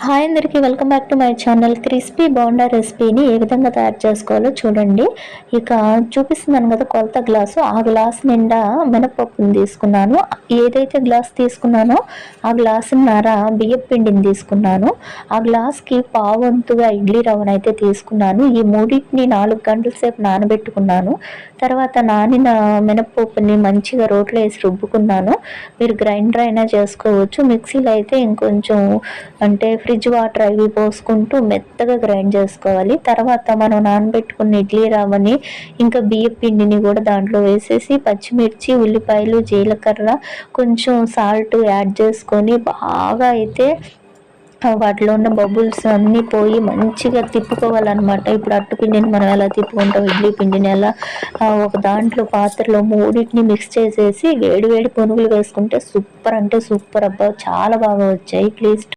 Hi అందరికీ welcome back to my channel. Crispy bonda రెసిపీని ఏ విధంగా తయారు చేసుకోవాలో చూడండి. ఇక చూపిస్తున్నాను కదా కొలత గ్లాసు, ఆ గ్లాస్ నిండా మినపప్పుని తీసుకున్నాను. ఏదైతే గ్లాస్ తీసుకున్నానో ఆ గ్లాసున్నర బియ్యం పిండిని తీసుకున్నాను. ఆ గ్లాస్కి పావంతుగా ఇడ్లీ రవ్వను అయితే తీసుకున్నాను. ఈ మూడింటిని 4 గంటల సేపు నానబెట్టుకున్నాను. తర్వాత నానిన మినపప్పుని మంచిగా రోట్లో వేసి రుబ్బుకున్నాను. మీరు గ్రైండర్ అయినా చేసుకోవచ్చు. మిక్సీలో అయితే ఇంకొంచెం అంటే ఫ్రిడ్జ్ వాటర్ అవి పోసుకుంటూ మెత్తగా గ్రైండ్ చేసుకోవాలి. తర్వాత మనం నానబెట్టుకున్న ఇడ్లీ రవ్వని ఇంకా బియ్యం పిండిని కూడా దాంట్లో వేసేసి పచ్చిమిర్చి, ఉల్లిపాయలు, జీలకర్ర, కొంచెం సాల్ట్ యాడ్ చేసుకొని బాగా అయితే వాటిలో ఉన్న బబుల్స్ అన్నీ పోయి మంచిగా తిప్పుకోవాలన్నమాట. ఇప్పుడు అట్టు పిండిని మనం ఎలా తిప్పుకుంటాం, ఇడ్లీ పిండిని ఎలా ఒక దాంట్లో పాత్రలో మూడింటిని మిక్స్ చేసేసి వేడి వేడి పునుగులు వేసుకుంటే సూపర్ అంటే సూపర్ అబ్బా, చాలా బాగా వచ్చాయి. ప్లీజ్